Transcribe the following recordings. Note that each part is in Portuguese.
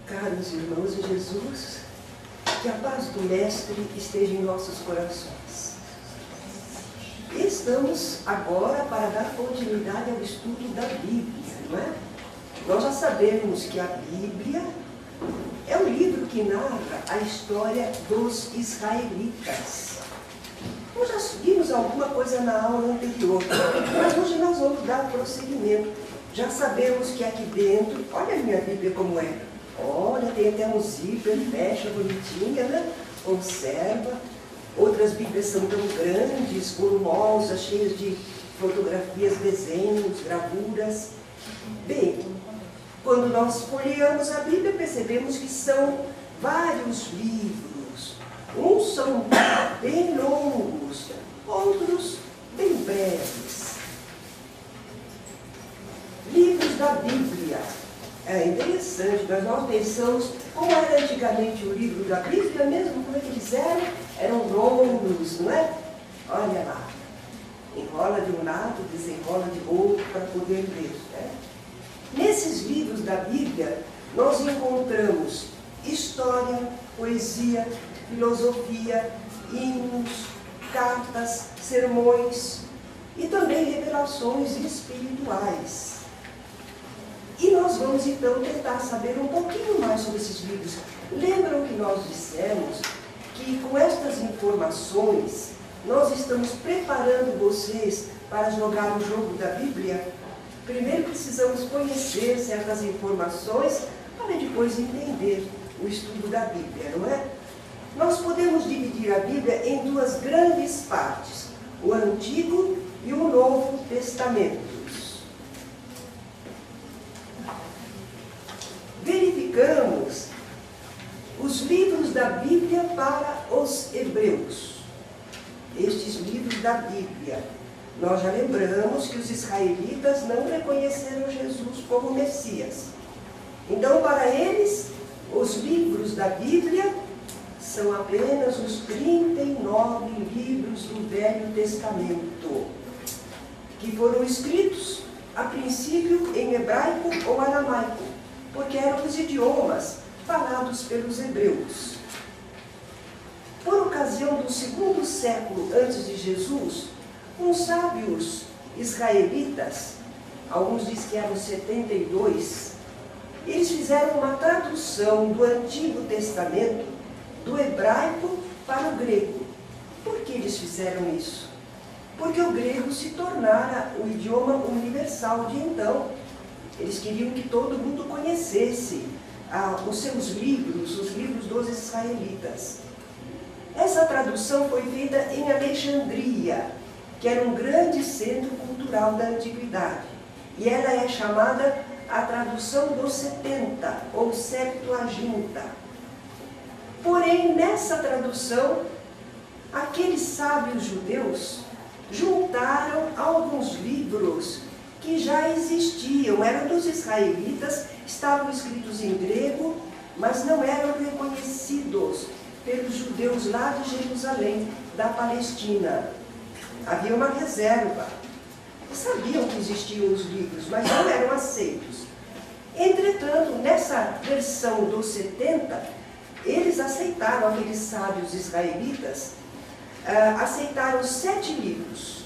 Caros irmãos de Jesus, que a paz do Mestre esteja em nossos corações. Estamos agora para dar continuidade ao estudo da Bíblia, não é? Nós já sabemos que a Bíblia é um livro que narra a história dos israelitas. Nós já vimos alguma coisa na aula anterior, mas hoje nós vamos dar prosseguimento. Já sabemos que aqui dentro, olha a minha Bíblia como é. Olha, tem até um zíper, fecha bonitinha, né? Conserva. Outras Bíblias são tão grandes, volumosas, cheias de fotografias, desenhos, gravuras. Bem, quando nós folheamos a Bíblia, percebemos que são vários livros. Uns são bem longos, outros bem breves. Livros da Bíblia. É interessante, mas nós pensamos como era antigamente o livro da Bíblia mesmo, como é que eles eram? Eram longos, não é? Olha lá, enrola de um lado, desenrola de outro para poder ler. Né? Nesses livros da Bíblia, nós encontramos história, poesia, filosofia, hinos, cartas, sermões e também revelações espirituais. E nós vamos então tentar saber um pouquinho mais sobre esses livros. Lembram que nós dissemos que com estas informações nós estamos preparando vocês para jogar o jogo da Bíblia? Primeiro precisamos conhecer certas informações para depois entender o estudo da Bíblia, não é? Nós podemos dividir a Bíblia em duas grandes partes, o Antigo e o Novo Testamento. Verificamos os livros da Bíblia para os hebreus. Estes livros da Bíblia. Nós já lembramos que os israelitas não reconheceram Jesus como Messias. Então, para eles, os livros da Bíblia são apenas os 39 livros do Velho Testamento, que foram escritos, a princípio, em hebraico ou aramaico, porque eram os idiomas falados pelos hebreus. Por ocasião do segundo século antes de Jesus, uns sábios israelitas, alguns dizem que eram 72, eles fizeram uma tradução do Antigo Testamento, do hebraico para o grego. Por que eles fizeram isso? Porque o grego se tornara o idioma universal de então. Eles queriam que todo mundo conhecesse os seus livros, os livros dos israelitas. Essa tradução foi feita em Alexandria, que era um grande centro cultural da antiguidade. E ela é chamada a tradução dos 70, ou Septuaginta. Porém, nessa tradução, aqueles sábios judeus juntaram alguns livros que já existiam, eram dos israelitas, estavam escritos em grego, mas não eram reconhecidos pelos judeus lá de Jerusalém, da Palestina. Havia uma reserva. Sabiam que existiam os livros, mas não eram aceitos. Entretanto, nessa versão dos 70, eles aceitaram, aqueles sábios israelitas, aceitaram 7 livros.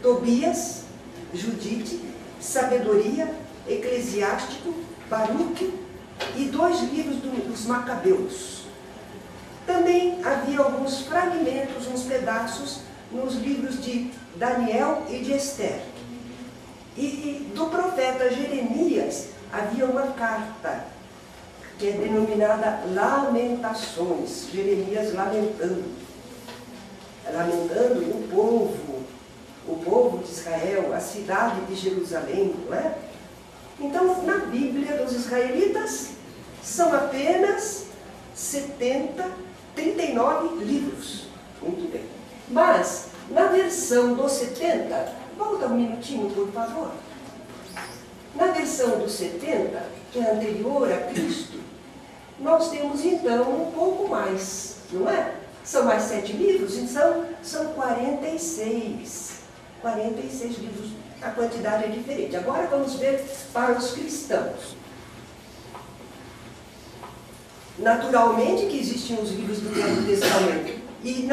Tobias, Judite, Sabedoria, Eclesiástico, Baruque e 2 livros dos Macabeus. Também havia alguns fragmentos, uns pedaços, nos livros de Daniel e de Esther. E do profeta Jeremias havia uma carta, que é denominada Lamentações, Jeremias lamentando o povo de Israel, a cidade de Jerusalém, não é? Então, na Bíblia dos israelitas, são apenas 39 livros. Muito bem. Mas, na versão dos 70, volta um minutinho, por favor. Na versão dos 70, que é anterior a Cristo, nós temos então um pouco mais, não é? São mais 7 livros, então são 46. 46 livros, a quantidade é diferente. Agora vamos ver para os cristãos. Naturalmente que existem os livros do Velho Testamento. E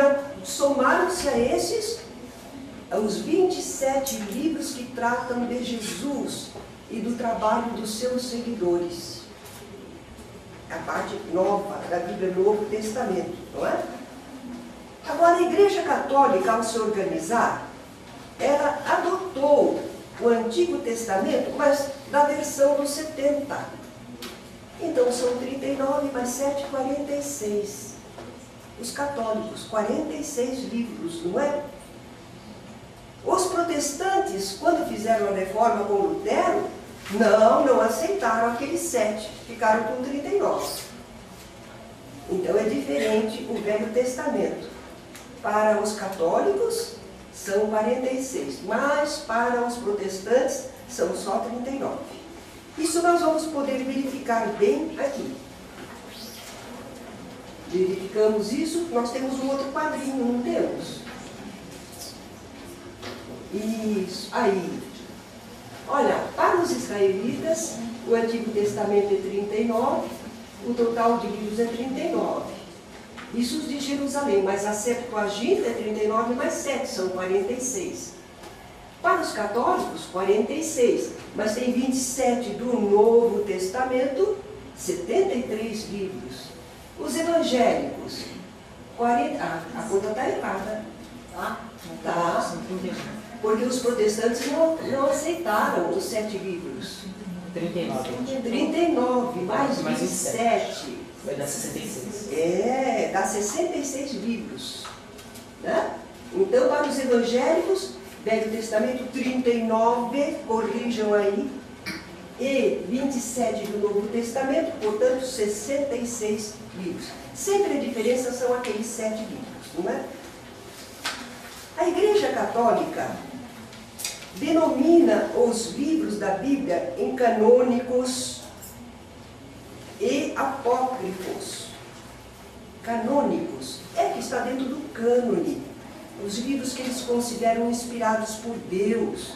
somaram-se a esses os 27 livros que tratam de Jesus e do trabalho dos seus seguidores. A parte nova da Bíblia, Novo Testamento, não é? Agora, a Igreja Católica, ao se organizar, ela adotou o Antigo Testamento, mas da versão dos 70. Então, são 39 mais 7, 46. Os católicos, 46 livros, não é? Os protestantes, quando fizeram a reforma com Lutero, não aceitaram aqueles 7, ficaram com 39. Então é diferente o Velho Testamento. Para os católicos são 46, mas para os protestantes são só 39. Isso nós vamos poder verificar bem aqui. Verificamos isso, nós temos um outro quadrinho, não temos? Isso, aí. Olha, para os israelitas, o Antigo Testamento é 39, o total de livros é 39. Isso os de Jerusalém, mas a Septuaginta é 39 mais 7, são 46. Para os católicos, 46, mas tem 27 do Novo Testamento, 73 livros. Os evangélicos, 40... a conta está errada. Tá? Porque os protestantes não aceitaram os 7 livros. 39, mais 27. Vai dar 66. Dá 66 livros. Né? Então, para os evangélicos, Velho Testamento 39, corrijam aí, e 27 do Novo Testamento, portanto, 66 livros. Sempre a diferença são aqueles 7 livros, não é? A Igreja Católica denomina os livros da Bíblia em canônicos e apócrifos. Canônicos é que está dentro do cânone, os livros que eles consideram inspirados por Deus.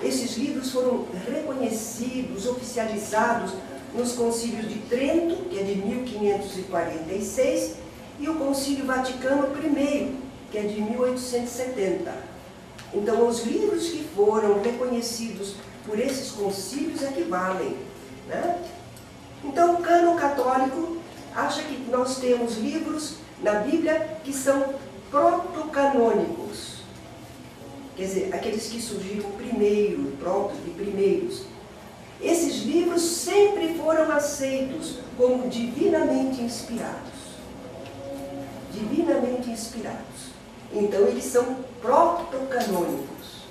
Esses livros foram reconhecidos, oficializados nos concílios de Trento, que é de 1546, e o Concílio Vaticano I, que é de 1870. Então, os livros que foram reconhecidos por esses concílios equivalem, né? Então, o cânon católico acha que nós temos livros na Bíblia que são protocanônicos. Quer dizer, aqueles que surgiram primeiro, protos de primeiros. Esses livros sempre foram aceitos como divinamente inspirados. Divinamente inspirados. Então, eles são protocanônicos.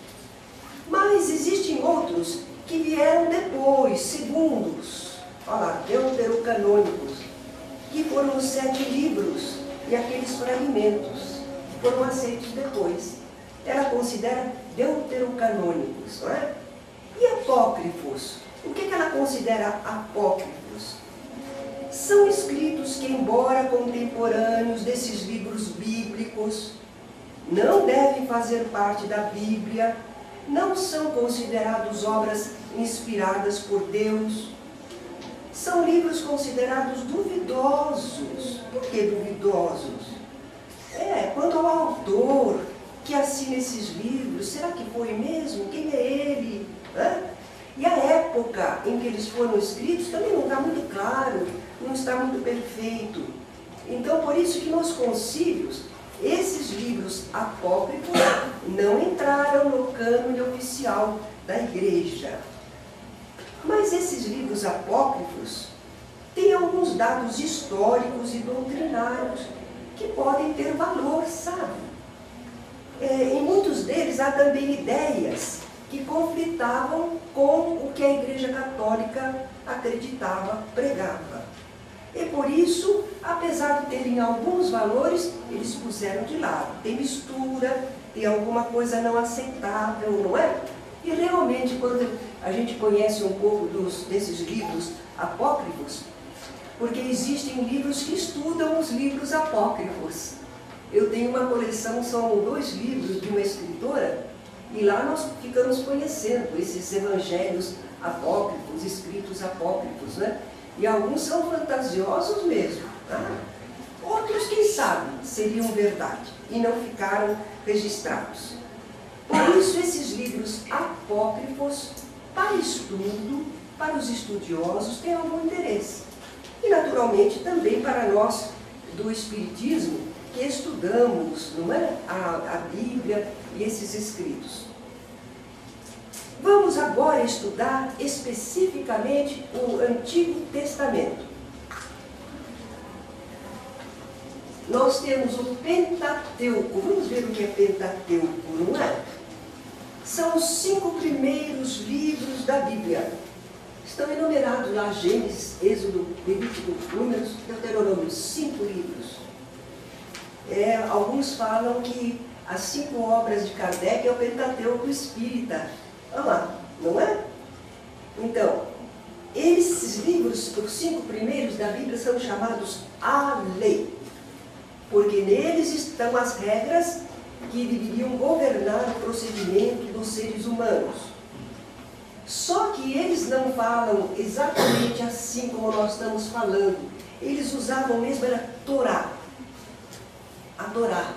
Mas existem outros que vieram depois, segundos. Olha lá, deuterocanônicos, que foram os 7 livros e aqueles fragmentos foram aceitos depois. Ela considera deuterocanônicos, não é? E apócrifos? O que ela considera apócrifos? São escritos que, embora contemporâneos desses livros bíblicos, não devem fazer parte da Bíblia, não são considerados obras inspiradas por Deus. São livros considerados duvidosos. Por que duvidosos? Quanto ao autor que assina esses livros, será que foi mesmo? Quem é ele? E a época em que eles foram escritos também não está muito claro, não está muito perfeito. Então, por isso que nos concílios, esses livros apócrifos não entraram no cânone oficial da Igreja. Mas esses livros apócrifos têm alguns dados históricos e doutrinários que podem ter valor, sabe? Em muitos deles há também ideias que conflitavam com o que a Igreja Católica acreditava, pregava. E por isso, apesar de terem alguns valores, eles puseram de lado. Tem mistura, tem alguma coisa não aceitável, não é? E realmente, quando a gente conhece um pouco desses livros apócrifos, porque existem livros que estudam os livros apócrifos. Eu tenho uma coleção, são 2 livros de uma escritora, e lá nós ficamos conhecendo esses evangelhos apócrifos, escritos apócrifos, né? E alguns são fantasiosos mesmo. Tá? Outros, quem sabe, seriam verdade e não ficaram registrados. Por isso, esses livros apócrifos, para estudo, para os estudiosos, têm algum interesse. E, naturalmente, também para nós do Espiritismo, que estudamos, não é? A Bíblia e esses escritos. Vamos agora estudar especificamente o Antigo Testamento. Nós temos o Pentateuco. Vamos ver o que é Pentateuco, não é? São os 5 primeiros livros da Bíblia. Estão enumerados lá: Gênesis, Êxodo, Levítico, Números, Deuteronômio, 5 livros. Alguns falam que as 5 obras de Kardec é o Pentateuco espírita. Olha lá, não é? Então, esses livros, os 5 primeiros da Bíblia, são chamados a lei, porque neles estão as regras que deveriam governar o procedimento dos seres humanos. Só que eles não falam exatamente assim como nós estamos falando. Eles usavam mesmo, era Torá. A Torá.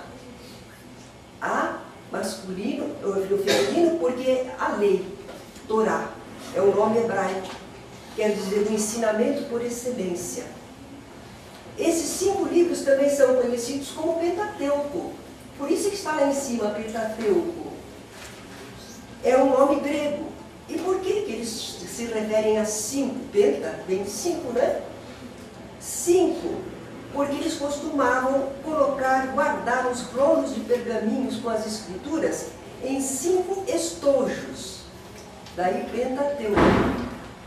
A masculino, o feminino, porque é a lei. Torá é um nome hebraico. Quer dizer, o ensinamento por excelência. Esses 5 livros também são conhecidos como Pentateuco. Por isso que está lá em cima, Pentateuco. É um nome grego. E por que eles se referem a 5? Penta, vem de 5, né? 5, porque eles costumavam guardar os rolos de pergaminhos com as escrituras em 5 estojos. Daí Pentateuco.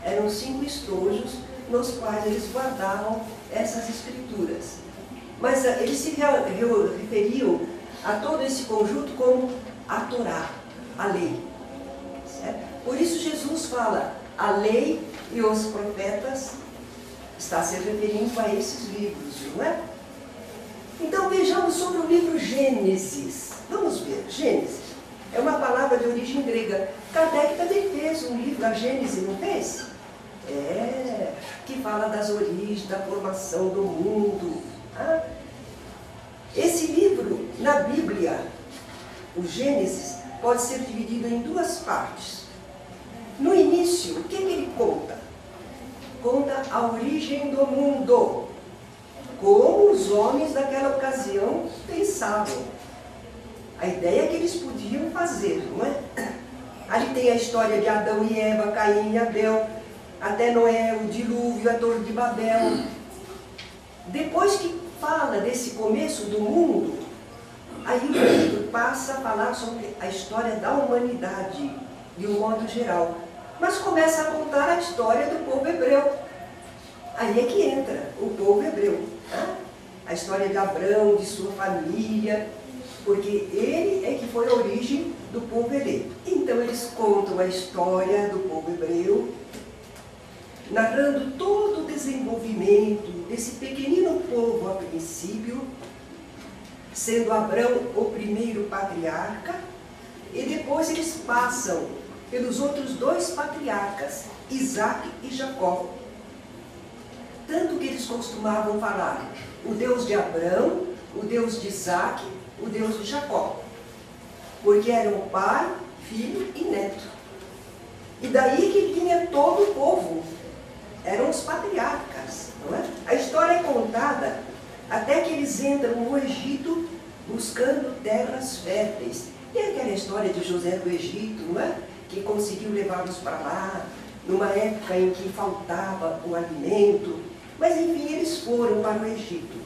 Eram 5 estojos nos quais eles guardavam essas escrituras. Mas eles se referiam a todo esse conjunto como a Torá, a lei. Certo? Por isso Jesus fala, a lei e os profetas, está se referindo a esses livros, não é? Então vejamos sobre o livro Gênesis. Vamos ver, Gênesis é uma palavra de origem grega. Kardec também fez um livro, a Gênesis, não fez? Que fala das origens, da formação do mundo. Ah? Esse livro, na Bíblia, o Gênesis, pode ser dividido em 2 partes. No início, o que ele conta? Conta a origem do mundo, como os homens daquela ocasião pensavam. A ideia que eles podiam fazer, não é? Ali tem a história de Adão e Eva, Caim e Abel, até Noé, o dilúvio, a Torre de Babel. Depois que fala desse começo do mundo, aí o livro passa a falar sobre a história da humanidade, de um modo geral. Mas começa a contar a história do povo hebreu. Aí é que entra o povo hebreu. Tá? A história de Abraão, de sua família, porque ele é que foi a origem do povo eleito. Então eles contam a história do povo hebreu, narrando todo o desenvolvimento desse pequenino povo a princípio, sendo Abraão o primeiro patriarca, e depois eles passam pelos outros 2 patriarcas, Isaac e Jacó. Tanto que eles costumavam falar o Deus de Abraão, o Deus de Isaac, o Deus de Jacó, porque eram pai, filho e neto. E daí que vinha todo o povo, eram os patriarcas, não é? A história é contada até que eles entram no Egito buscando terras férteis. Tem aquela história de José do Egito, não é? Que conseguiu levá-los para lá, numa época em que faltava o alimento. Mas enfim, eles foram para o Egito.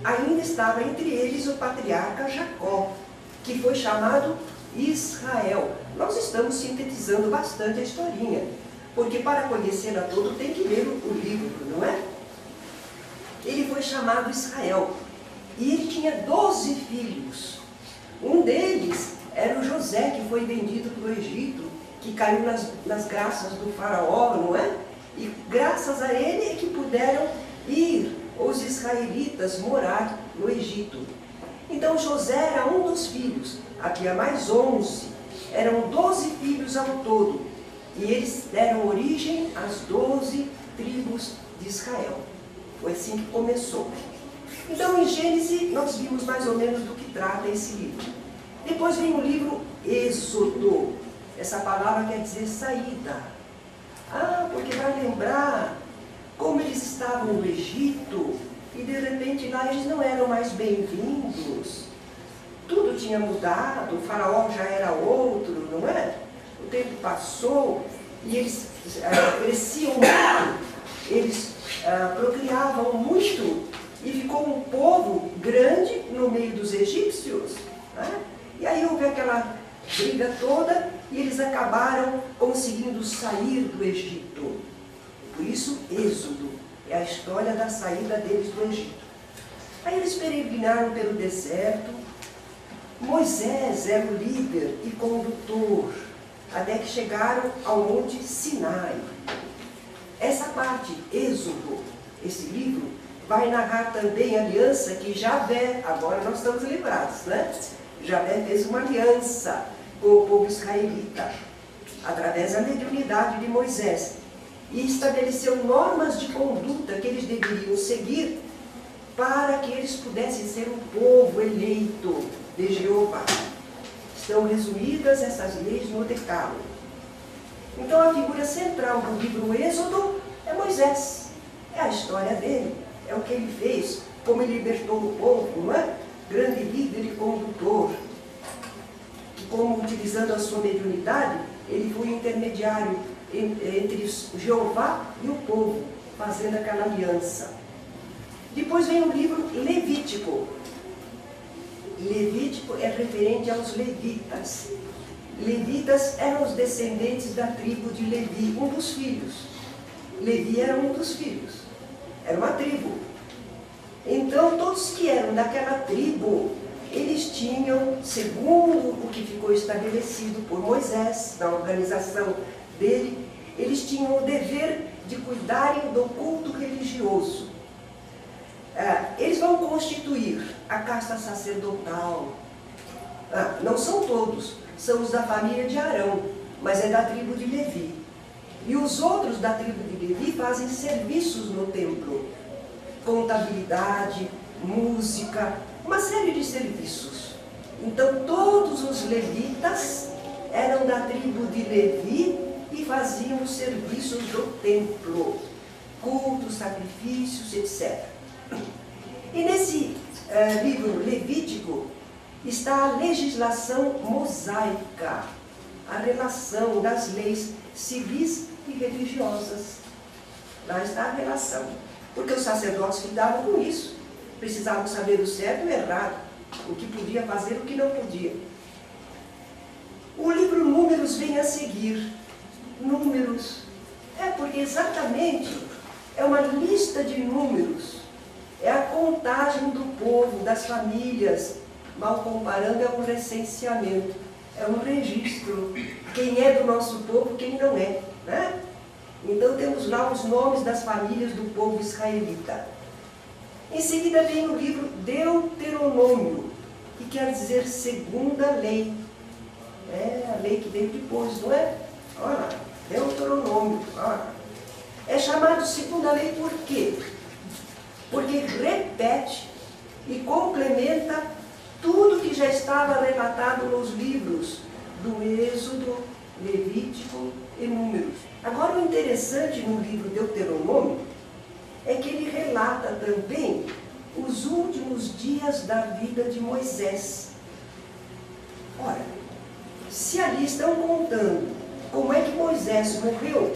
Ainda estava entre eles o patriarca Jacó, que foi chamado Israel. Nós estamos sintetizando bastante a historinha, porque para conhecê-la todo tem que ler o livro, não é? Ele foi chamado Israel, e ele tinha 12 filhos. Um deles era o José, que foi vendido para o Egito, que caiu nas graças do faraó, não é? E graças a ele é que puderam ir os israelitas morar no Egito. Então José era um dos filhos, havia mais 11, eram 12 filhos ao todo. E eles deram origem às 12 tribos de Israel. Foi assim que começou. Então, em Gênesis, nós vimos mais ou menos do que trata esse livro. Depois vem o livro Êxodo. Essa palavra quer dizer saída. Porque vai lembrar como eles estavam no Egito e de repente lá eles não eram mais bem-vindos. Tudo tinha mudado, o faraó já era outro, não é? O tempo passou e eles cresciam muito, eles procriavam muito e ficou um povo grande no meio dos egípcios. Né? E aí houve aquela briga toda e eles acabaram conseguindo sair do Egito. Por isso, Êxodo é a história da saída deles do Egito. Aí eles peregrinaram pelo deserto. Moisés era o líder e condutor, até que chegaram ao Monte Sinai. Essa parte, Êxodo, esse livro, vai narrar também a aliança que Javé, agora nós estamos lembrados, né? Javé fez uma aliança com o povo israelita, através da mediunidade de Moisés, e estabeleceu normas de conduta que eles deveriam seguir para que eles pudessem ser um povo eleito de Jeová. Estão resumidas essas leis no Decálogo. Então a figura central do livro Êxodo é Moisés. É a história dele, é o que ele fez, como ele libertou o povo, não é? Grande líder e condutor. E como, utilizando a sua mediunidade, ele foi intermediário entre Jeová e o povo, fazendo aquela aliança. Depois vem o livro Levítico. Levítico é referente aos levitas. Levitas eram os descendentes da tribo de Levi, um dos filhos. Levi era um dos filhos, era uma tribo. Então, todos que eram daquela tribo, eles tinham, segundo o que ficou estabelecido por Moisés, na organização dele, eles tinham o dever de cuidarem do culto religioso. Eles vão constituir a casta sacerdotal. Não são todos, são os da família de Arão, mas é da tribo de Levi. E os outros da tribo de Levi fazem serviços no templo. Contabilidade, música, uma série de serviços. Então todos os levitas eram da tribo de Levi e faziam os serviços do templo, cultos, sacrifícios, etc. E nesse livro Levítico está a legislação mosaica, a relação das leis civis e religiosas. Lá está a relação. Porque os sacerdotes lidavam com isso. Precisavam saber o certo e o errado, o que podia fazer e o que não podia. O livro Números vem a seguir. Números. Porque exatamente é uma lista de números. É a contagem do povo, das famílias. Mal comparando, é um recenseamento. É um registro. Quem é do nosso povo, quem não é. Né? Então temos lá os nomes das famílias do povo israelita. Em seguida vem o livro Deuteronômio, que quer dizer segunda lei. É a lei que veio depois, não é? Olha, Deuteronômio. Olha. É chamado segunda lei por quê? Porque repete e complementa tudo que já estava relatado nos livros do Êxodo, Levítico e Números. Agora, o interessante no livro Deuteronômio é que ele relata também os últimos dias da vida de Moisés. Ora, se ali estão contando como é que Moisés morreu,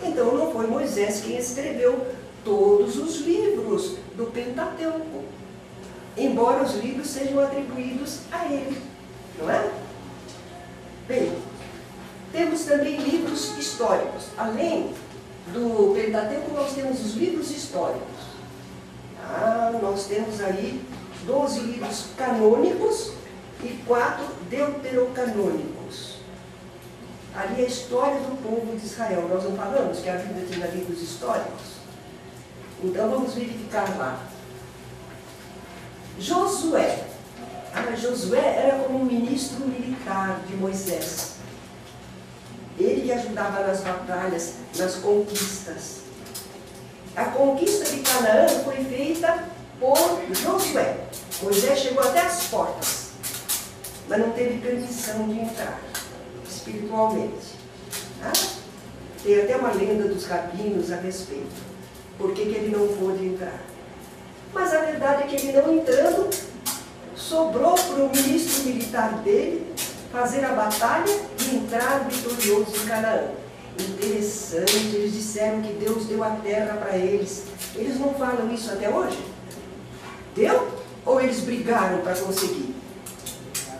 então não foi Moisés quem escreveu todos os livros do Pentateuco, embora os livros sejam atribuídos a ele, não é? Bem, temos também livros históricos. Além do Pentateuco, nós temos os livros históricos. Nós temos aí 12 livros canônicos e 4 deuterocanônicos. Ali é a história do povo de Israel. Nós não falamos que a Bíblia tinha livros históricos? Então vamos verificar lá. Josué. Josué era como um ministro militar de Moisés. Ele e ele ajudava nas batalhas, nas conquistas. A conquista de Canaã foi feita por Josué. Moisés chegou até as portas, mas não teve permissão de entrar, espiritualmente. Tá? Tem até uma lenda dos rabinos a respeito. Por que ele não pôde entrar? Mas a verdade é que ele não entrando, sobrou para o ministro militar dele fazer a batalha e entrar vitorioso em Canaã. Interessante, eles disseram que Deus deu a terra para eles. Eles não falam isso até hoje? Deu? Ou eles brigaram para conseguir?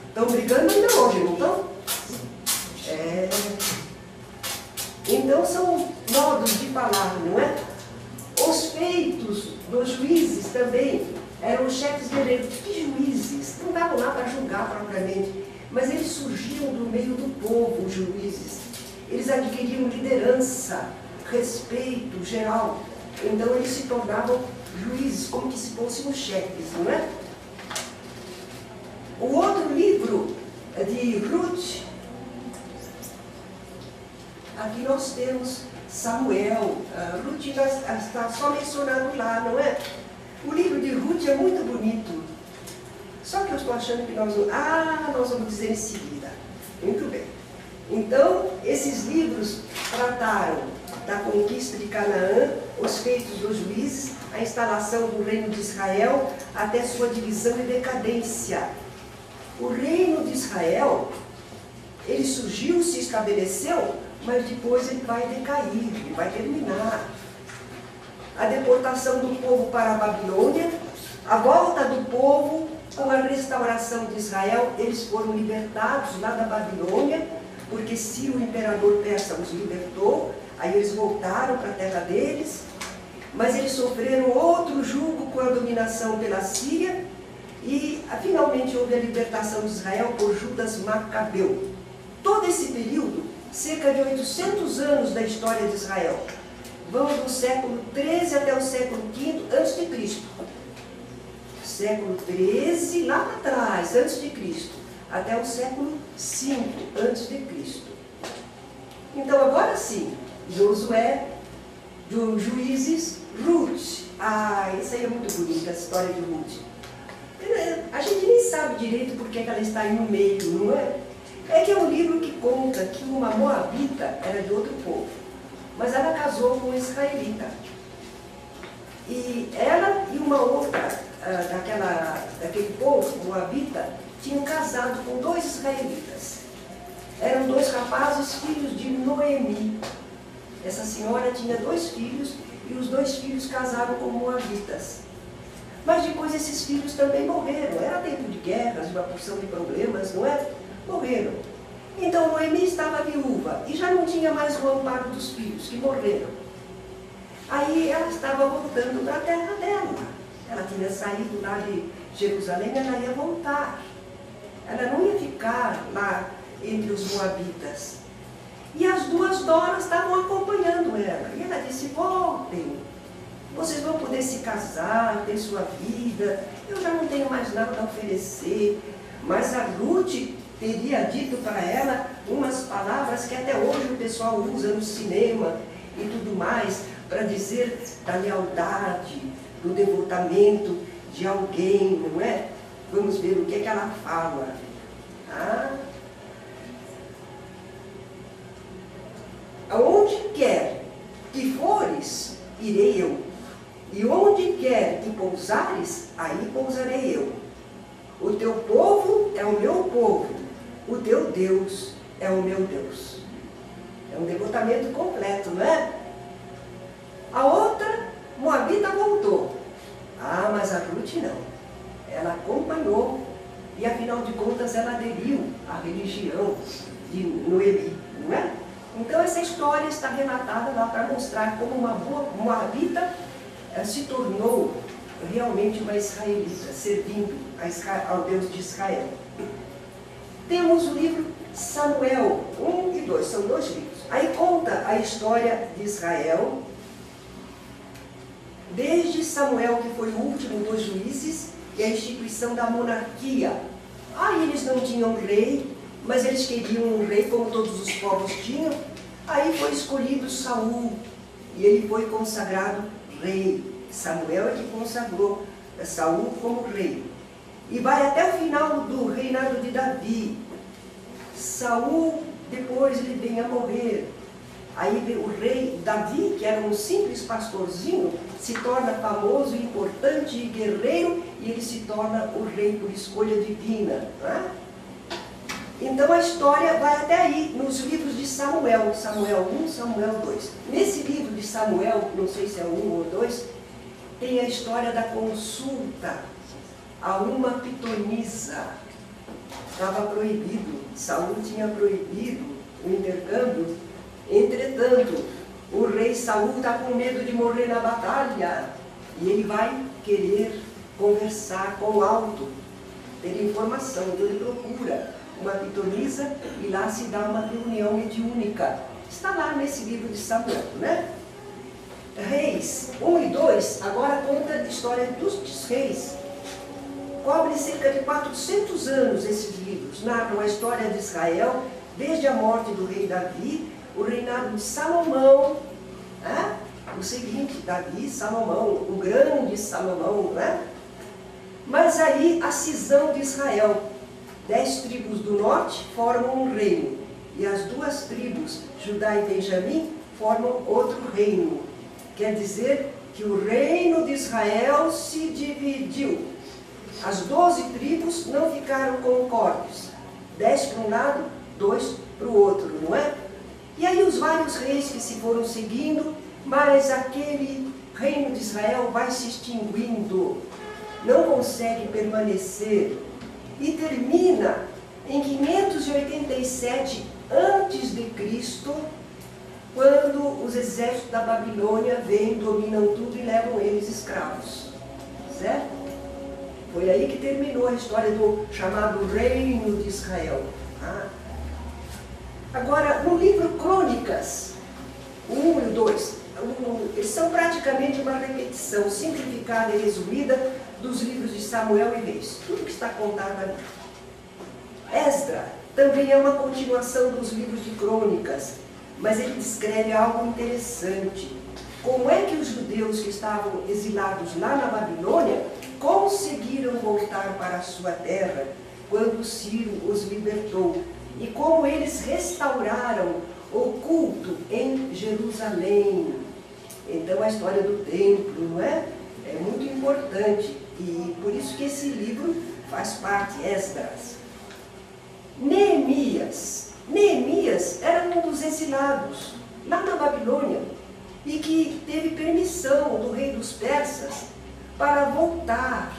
Estão brigando ainda hoje, não estão? Então são modos de falar, não é? Os feitos dos juízes também eram os chefes guerreiros. Que juízes? Não estavam lá para julgar propriamente, mas eles surgiam do meio do povo, os juízes. Eles adquiriam liderança, respeito geral. Então eles se tornavam juízes, como que se fossem os chefes, não é? O outro livro de Ruth, aqui nós temos Samuel. Ruth está só mencionado lá, não é? O livro de Ruth é muito bonito. Só que eu estou achando que nós vamos dizer em seguida. Muito bem. Então, esses livros trataram da conquista de Canaã, os feitos dos juízes, a instalação do reino de Israel, até sua divisão e decadência. O reino de Israel, ele surgiu, se estabeleceu, mas depois ele vai decair, ele vai terminar. A deportação do povo para a Babilônia, a volta do povo com a restauração de Israel, eles foram libertados lá da Babilônia, porque Ciro, o imperador persa, os libertou, aí eles voltaram para a terra deles, mas eles sofreram outro jugo com a dominação pela Síria, e finalmente houve a libertação de Israel por Judas Macabeu. Todo esse período, cerca de 800 anos da história de Israel, vão do século 13 até o século V a.C. Século 13, lá para trás, antes de Cristo, até o século V a.C. Então, agora sim, Josué, dos Juízes, Ruth. Isso aí é muito bonita, a história de Ruth. A gente nem sabe direito por que ela está aí no meio, não é? É que é um livro que conta que uma moabita era de outro povo, mas ela casou com um israelita. E ela e uma outra daquele povo, moabita, tinham casado com 2 israelitas. Eram 2 rapazes, filhos de Noemi. Essa senhora tinha 2 filhos e os 2 filhos casaram com moabitas. Mas depois esses filhos também morreram. Era tempo de guerras, de uma porção de problemas, não é? Morreram. Então Noemi estava viúva e já não tinha mais o amparo dos filhos, que morreram. Aí ela estava voltando para a terra dela. Ela tinha saído lá de Jerusalém, ela ia voltar. Ela não ia ficar lá entre os moabitas. E as 2 noras estavam acompanhando ela. E ela disse: voltem, vocês vão poder se casar, ter sua vida, eu já não tenho mais nada a oferecer. Mas a Ruth teria dito para ela umas palavras que até hoje o pessoal usa no cinema e tudo mais, para dizer da lealdade, do devotamento de alguém, não é? Vamos ver o que é que ela fala. Aonde quer que fores, irei eu. E onde quer que pousares, aí pousarei eu. O teu povo é o meu povo, o teu Deus é o meu Deus. É um devotamento completo, não é? A outra, moabita, voltou. Mas a Ruth não. Ela acompanhou e, afinal de contas, ela aderiu à religião de Noemi, não é? Então, essa história está relatada lá para mostrar como uma boa moabita se tornou realmente uma israelita, servindo ao Deus de Israel. Temos o livro Samuel 1 e 2, são 2 livros. Aí conta a história de Israel, desde Samuel, que foi o último dos juízes, e a instituição da monarquia. Eles não tinham rei, mas eles queriam um rei como todos os povos tinham. Aí foi escolhido Saul, e ele foi consagrado rei. Samuel é que consagrou Saul como rei. E vai até o final do reinado de Davi. Saul, depois ele vem a morrer. Aí o rei Davi, que era um simples pastorzinho, se torna famoso, importante e guerreiro, e ele se torna o rei por escolha divina. Né? Então a história vai até aí, nos livros de Samuel, Samuel 1, Samuel 2. Nesse livro de Samuel, não sei se é o 1 ou 2, tem a história da consulta a uma pitonisa. Estava proibido, Saul tinha proibido o intercâmbio. Entretanto, o rei Saul está com medo de morrer na batalha e ele vai querer conversar com o alto, ter informação. Então ele procura uma pitonisa e lá se dá uma reunião mediúnica. Está lá nesse livro de Samuel, né? Reis 1 e 2 agora conta a história dos reis. Cobre cerca de 400 anos esses livros. Narram a história de Israel, desde a morte do rei Davi, o reinado de Salomão, né? O seguinte, Davi, Salomão, o grande Salomão, né? Mas aí a cisão de Israel. 10 tribos do norte formam um reino, e as 2 tribos, Judá e Benjamim, formam outro reino. Quer dizer que o reino de Israel se dividiu. As 12 tribos não ficaram concordes. 10 para um lado, 2 para o outro, não é? E aí os vários reis que se foram seguindo, mas aquele reino de Israel vai se extinguindo, não consegue permanecer, e termina em 587 a.C., quando os exércitos da Babilônia vêm, dominam tudo e levam eles escravos. Certo? Foi aí que terminou a história do chamado Reino de Israel. Ah. Agora, no livro Crônicas, o 1 e o 2, eles são praticamente uma repetição simplificada e resumida dos livros de Samuel e Reis. Tudo que está contado ali. Esdra também é uma continuação dos livros de Crônicas, mas ele descreve algo interessante. Como é que os judeus que estavam exilados lá na Babilônia conseguiram voltar para a sua terra quando Ciro os libertou? E como eles restauraram o culto em Jerusalém. Então a história do templo, não é? É muito importante. E por isso que esse livro faz parte, Esdras. Neemias era um dos exilados lá na Babilônia e que teve permissão do rei dos persas para voltar,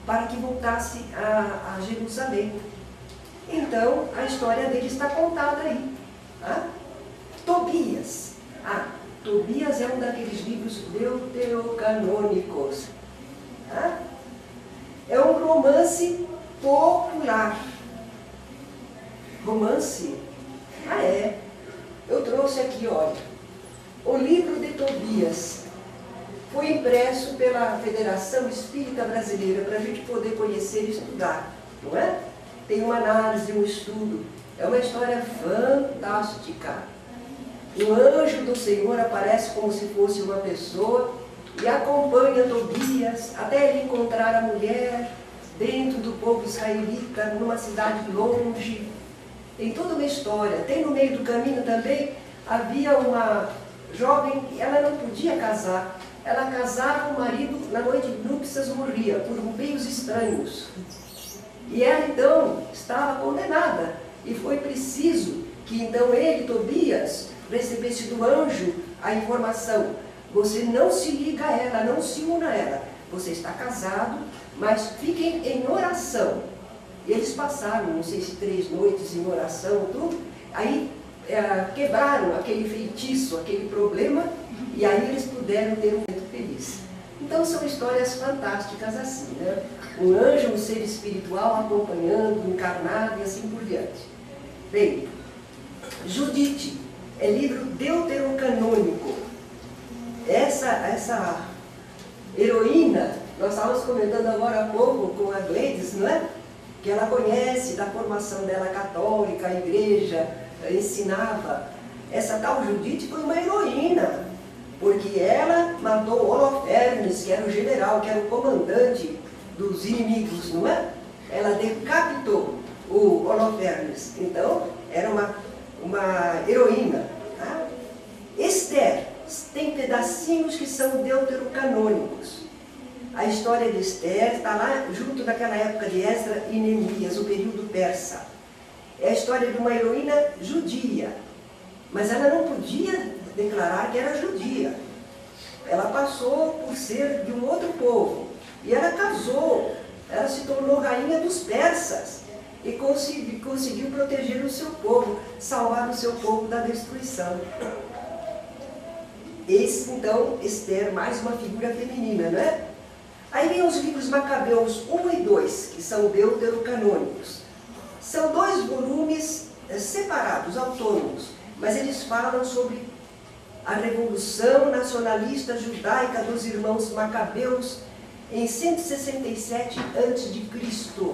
para que voltasse a Jerusalém. Então a história dele está contada aí. Tá? Tobias. Tobias é um daqueles livros deuterocanônicos. Tá? É um romance popular. Romance? Eu trouxe aqui, olha. O livro de Tobias foi impresso pela Federação Espírita Brasileira para a gente poder conhecer e estudar, não é? Tem uma análise, um estudo. É uma história fantástica. Um anjo do Senhor aparece como se fosse uma pessoa e acompanha Tobias até ele encontrar a mulher dentro do povo israelita, numa cidade longe. Tem toda uma história. Tem no meio do caminho também, havia uma jovem, ela não podia casar. Ela casava, o marido, na noite de núpcias, morria por meios estranhos. E ela, então, estava condenada. E foi preciso que, então, ele, Tobias, recebesse do anjo a informação: você não se liga a ela, não se una a ela. Você está casado, mas fiquem em oração. E eles passaram, não sei se 3 noites em oração, tudo. Aí quebraram aquele feitiço, aquele problema, e aí eles puderam ter um momento feliz. Então são histórias fantásticas assim, né? Um anjo, um ser espiritual acompanhando, encarnado e assim por diante. Bem, Judite é livro deuterocanônico. Essa heroína, nós estávamos comentando agora há pouco com a Gleides, não é? Que ela conhece da formação dela católica, a igreja ensinava. essa tal Judite foi uma heroína, porque ela matou Holofernes, que era o general, que era o comandante dos inimigos, não é? Ela decapitou o Holofernes, então era uma heroína. Tá? Esther tem pedacinhos que são deuterocanônicos. A história de Esther está lá junto daquela época de Esdras e Neemias, o período persa. É a história de uma heroína judia, mas ela não podia declarar que era judia. Ela passou por ser de um outro povo. E ela casou, ela se tornou rainha dos persas e conseguiu proteger o seu povo, salvar o seu povo da destruição. Esse, então, Esther, mais uma figura feminina, não é? Aí vem os livros Macabeus 1 e 2, que são deuterocanônicos. São 2 volumes separados, autônomos, mas eles falam sobre a revolução nacionalista judaica dos irmãos Macabeus em 167 a.C.,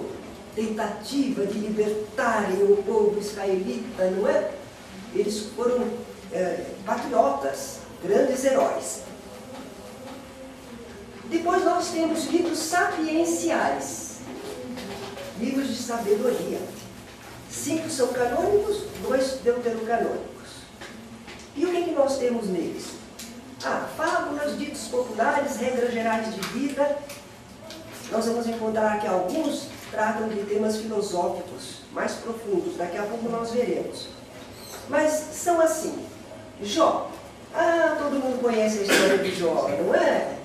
tentativa de libertarem o povo israelita, não é? Eles foram patriotas, grandes heróis. Depois nós temos livros sapienciais, livros de sabedoria. 5 são canônicos, 2 deuterocanônicos. E o que nós temos neles? Fábulas, ditos populares, regras gerais de vida. Nós vamos encontrar que alguns tratam de temas filosóficos mais profundos, daqui a pouco nós veremos. Mas são assim. Jó. Todo mundo conhece a história de Jó, não é?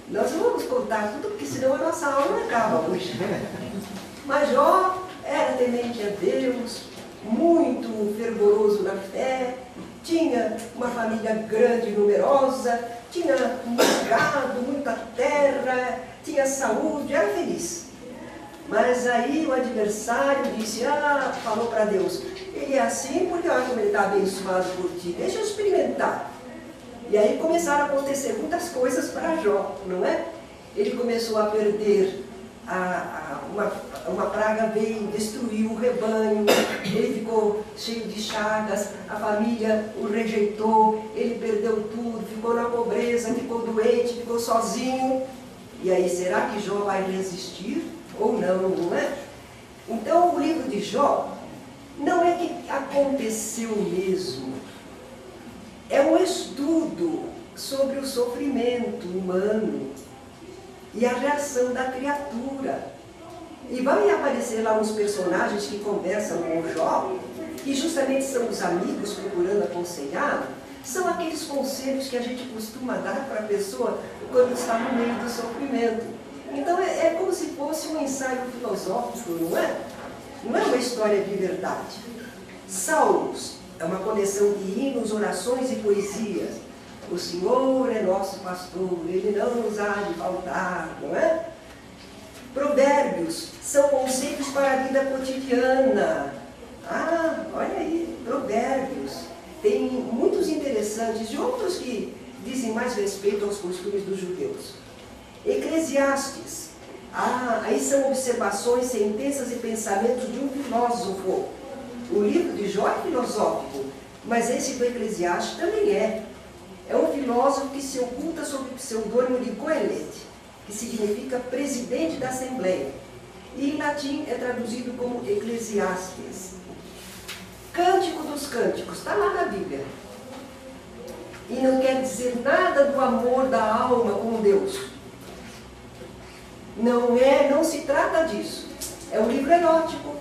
Nós não vamos contar tudo, porque senão a nossa aula não acaba hoje. Mas Jó era temente a Deus, muito fervoroso na fé, tinha uma família grande e numerosa, tinha muito gado, muita terra, tinha saúde, era feliz. Mas aí o adversário disse, falou para Deus, ele é assim porque olha como ele está abençoado por ti, deixa eu experimentar. E aí começaram a acontecer muitas coisas para Jó, não é? Ele começou a perder, uma praga veio, destruiu o rebanho, ele ficou cheio de chagas, a família o rejeitou, ele perdeu tudo, ficou na pobreza, ficou doente, ficou sozinho. E aí, será que Jó vai resistir ou não, não é? Então, o livro de Jó não é que aconteceu mesmo, é um estudo sobre o sofrimento humano e a reação da criatura. E vai aparecer lá uns personagens que conversam com o Jó, que justamente são os amigos procurando aconselhá-lo, são aqueles conselhos que a gente costuma dar para a pessoa quando está no meio do sofrimento. Então é como se fosse um ensaio filosófico, não é? Não é uma história de verdade. Salmos é uma coleção de hinos, orações e poesias. O Senhor é nosso pastor, Ele não nos há de faltar, não é? Provérbios são conceitos para a vida cotidiana. Olha aí, provérbios. Tem muitos interessantes e outros que dizem mais respeito aos costumes dos judeus. Eclesiastes. Aí são observações, sentenças e pensamentos de um filósofo. O livro de Jó é filosófico, mas esse do Eclesiastes também é. É um filósofo que se oculta sob o pseudônimo de Goelet, que significa presidente da Assembleia. E em latim é traduzido como Eclesiastes. Cântico dos Cânticos, está lá na Bíblia. E não quer dizer nada do amor da alma com Deus. Não se trata disso. É um livro erótico,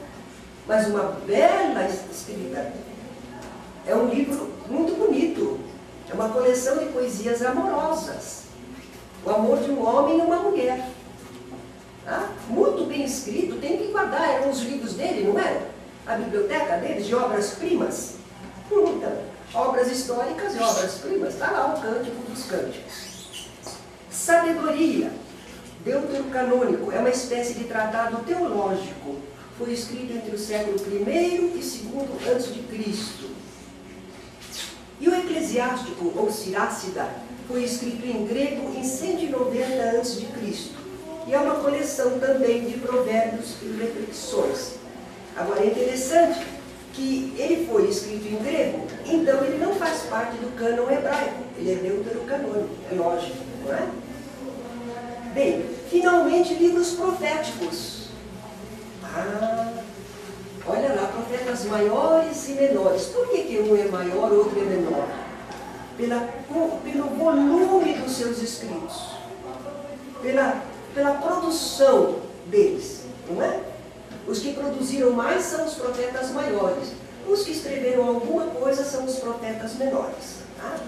mas uma bela escrita. É um livro muito bonito. É uma coleção de poesias amorosas. O amor de um homem e uma mulher. Muito bem escrito, tem que guardar. Eram os livros dele, não é? A biblioteca dele, de obras-primas. Então, obras históricas e obras-primas. Está lá o Cântico dos Cânticos. Sabedoria. Deuterocanônico é uma espécie de tratado teológico. Foi escrito entre o século I e II a.C. E o Eclesiástico, ou Sirácida, foi escrito em grego em 190 a.C. E é uma coleção também de provérbios e reflexões. Agora é interessante que ele foi escrito em grego, então ele não faz parte do cânon hebraico, ele é deuterocanônico, é lógico, não é? Bem, finalmente, livros proféticos. Olha lá, profetas maiores e menores. Por que um é maior, outro é menor? Pelo volume dos seus escritos, pela produção deles, não é? Os que produziram mais são os profetas maiores. Os que escreveram alguma coisa são os profetas menores. Tá?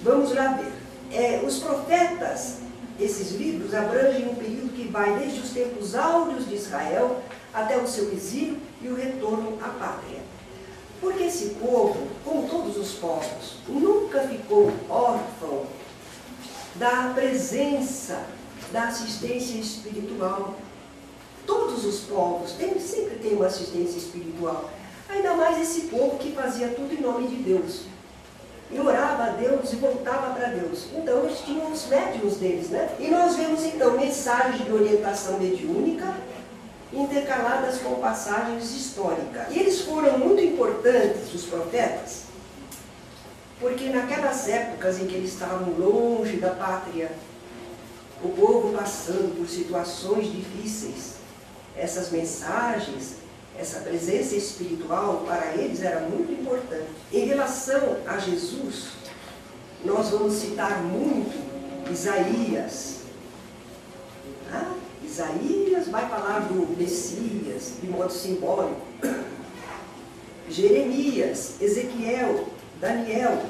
Vamos lá ver. Os profetas, esses livros, abrangem um período que vai desde os tempos áureos de Israel até o seu exílio e o retorno à pátria. Porque esse povo, como todos os povos, nunca ficou órfão da presença, da assistência espiritual. Todos os povos sempre têm uma assistência espiritual. Ainda mais esse povo que fazia tudo em nome de Deus. E orava a Deus e voltava para Deus. Então eles tinham os médiuns deles, né? E nós vemos então mensagens de orientação mediúnica intercaladas com passagens históricas. E eles foram muito importantes, os profetas, porque naquelas épocas em que eles estavam longe da pátria, o povo passando por situações difíceis, essas mensagens, essa presença espiritual para eles era muito importante. Em relação a Jesus, nós vamos citar muito Isaías. Isaías vai falar do Messias de modo simbólico. Jeremias, Ezequiel, Daniel,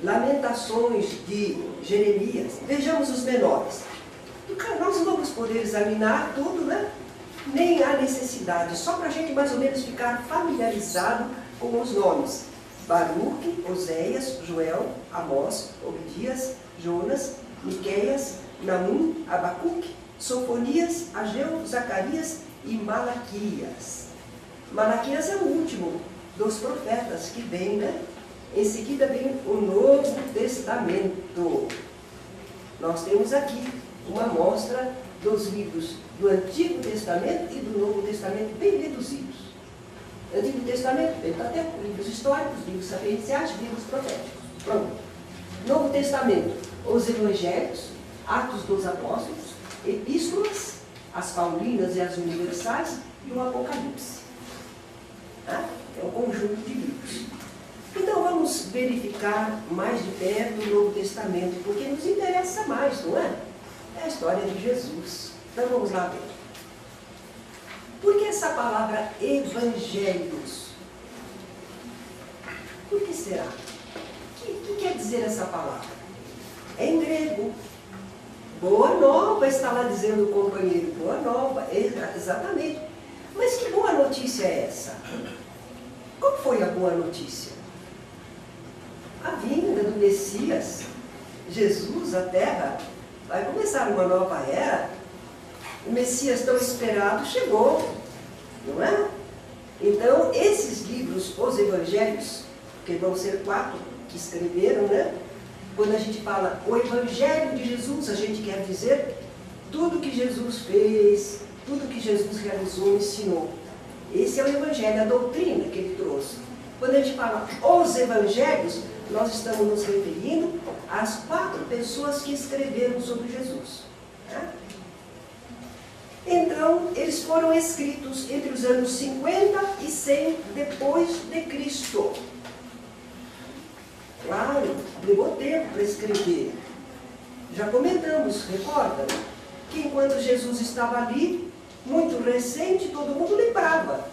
Lamentações de Jeremias. Vejamos os menores. Nós não vamos poder examinar tudo, né? Nem há necessidade, só para a gente mais ou menos ficar familiarizado com os nomes. Baruque, Oséias, Joel, Amós, Obadias, Jonas, Miqueias, Naum, Abacuque, Sofonias, Ageu, Zacarias e Malaquias. Malaquias é o último dos profetas que vem, né? Em seguida vem o Novo Testamento. Nós temos aqui uma amostra dos livros do Antigo Testamento e do Novo Testamento bem reduzidos. Antigo Testamento, Pentateuco, livros históricos, livros sapienciais, livros proféticos. Pronto. Novo Testamento, os Evangelhos, Atos dos Apóstolos, Epístolas, as Paulinas e as Universais e o Apocalipse. É um conjunto de livros. Então vamos verificar mais de perto o Novo Testamento, porque nos interessa mais, não é? É a história de Jesus. Então vamos lá ver. Por que essa palavra evangelhos? Por que será? O que quer dizer essa palavra? É em grego. Boa nova, está lá dizendo o companheiro. Boa nova, exatamente. Mas que boa notícia é essa? Qual foi a boa notícia? A vinda do Messias, Jesus à Terra. Vai começar uma nova era. O Messias tão esperado chegou, não é? Então, esses livros, os Evangelhos, que vão ser 4 que escreveram, né? Quando a gente fala o Evangelho de Jesus, a gente quer dizer tudo que Jesus fez, tudo que Jesus realizou, ensinou. Esse é o Evangelho, a doutrina que ele trouxe. Quando a gente fala os Evangelhos, nós estamos nos referindo às 4 pessoas que escreveram sobre Jesus. Né? Então, eles foram escritos entre os anos 50 e 100 depois de Cristo. Claro, levou tempo para escrever. Já comentamos, recorda? Que enquanto Jesus estava ali, muito recente, todo mundo lembrava.